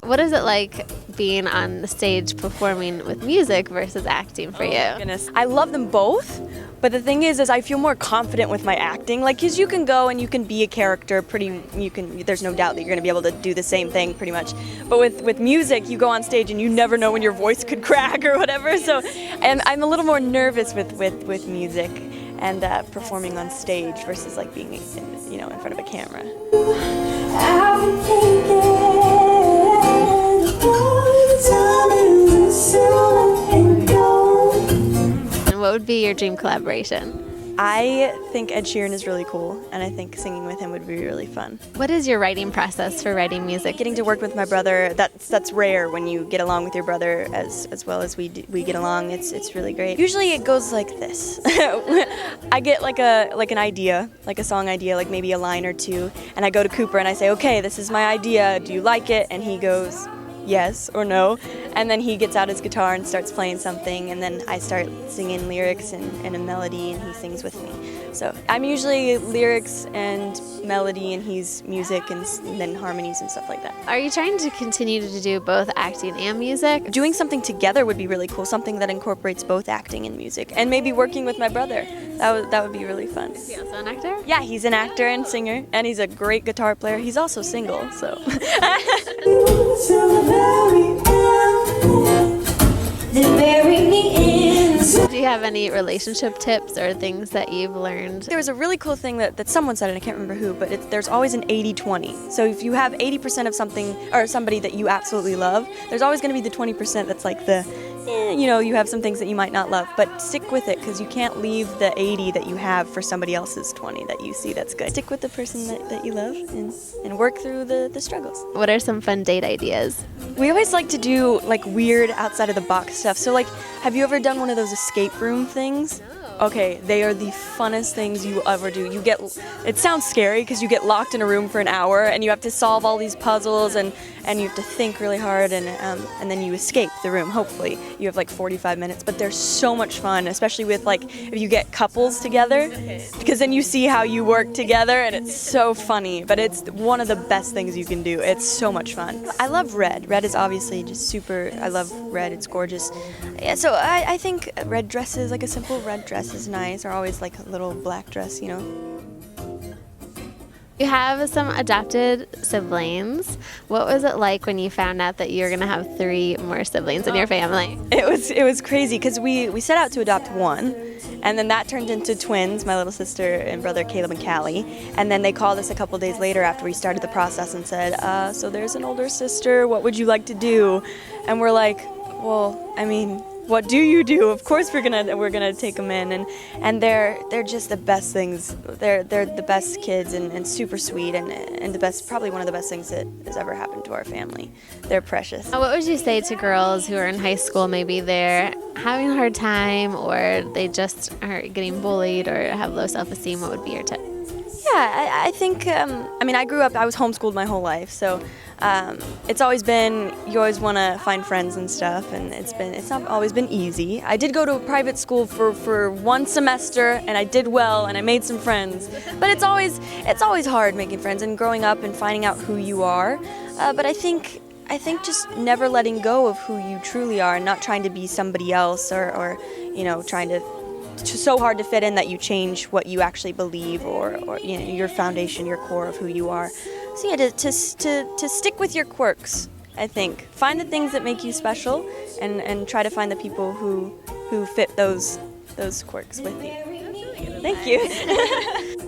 What is it like being on the stage performing with music versus acting for you? Oh my goodness. I love them both, but the thing is I feel more confident with my acting. Like, 'cause you can go and you can be a character there's no doubt that you're going to be able to do the same thing pretty much. But with music, you go on stage and you never know when your voice could crack or whatever. So, and I'm a little more nervous with music and performing on stage versus like being in front of a camera. And what would be your dream collaboration? I think Ed Sheeran is really cool, and I think singing with him would be really fun. What is your writing process for writing music? Getting to work with my brother, that's rare when you get along with your brother as well as we get along. It's really great. Usually it goes like this. I get like an idea, like a song idea, like maybe a line or two, and I go to Cooper and I say, okay, this is my idea, do you like it? And he goes, yes or no, and then he gets out his guitar and starts playing something, and then I start singing lyrics and a melody, and he sings with me. So I'm usually lyrics and melody, and he's music and then harmonies and stuff like that. Are you trying to continue to do both acting and music? Doing something together would be really cool, something that incorporates both acting and music, and maybe working with my brother. That would be really fun. Is he also an actor? Yeah, he's an actor and singer, and he's a great guitar player. He's also single, so. Do you have any relationship tips or things that you've learned? There was a really cool thing that someone said, and I can't remember who, but there's always an 80-20. So if you have 80% of something or somebody that you absolutely love, there's always going to be the 20% that's like you have some things that you might not love, but stick with it, because you can't leave the 80 that you have for somebody else's 20 that you see that's good. Stick with the person that you love and work through the struggles. What are some fun date ideas? We always like to do like weird outside of the box stuff. So like, have you ever done one of those escape room things? Okay, they are the funnest things you will ever do. It sounds scary because you get locked in a room for an hour and you have to solve all these puzzles and you have to think really hard and then you escape the room, hopefully. You have like 45 minutes, but they're so much fun, especially with like if you get couples together, because then you see how you work together and it's so funny, but it's one of the best things you can do. It's so much fun. I love red. Red is obviously just super, I love red, it's gorgeous. Yeah, so I think red dresses, like a simple red dress is nice, or always like a little black dress, You have some adopted siblings. What was it like when you found out that you were going to have 3 more siblings in your family? It was crazy, because we set out to adopt one, and then that turned into twins, my little sister and brother Caleb and Callie, and then they called us a couple days later after we started the process and said, so there's an older sister, what would you like to do? And we're like, well, I mean, what do you do? Of course we're gonna take them in, and they're just the best things. They're the best kids and super sweet and the best, probably one of the best things that has ever happened to our family. They're precious. What would you say to girls who are in high school? Maybe they're having a hard time, or they just are getting bullied or have low self-esteem. What would be your tip? Yeah, I think, I was homeschooled my whole life, so it's always been, you always want to find friends and stuff, and it's not always been easy. I did go to a private school for one semester, and I did well, and I made some friends, but it's always hard making friends and growing up and finding out who you are, but I think just never letting go of who you truly are and not trying to be somebody else or trying to so hard to fit in that you change what you actually believe or your foundation, your core of who you are. So yeah, to stick with your quirks, I think. Find the things that make you special and try to find the people who fit those quirks with you. Thank you.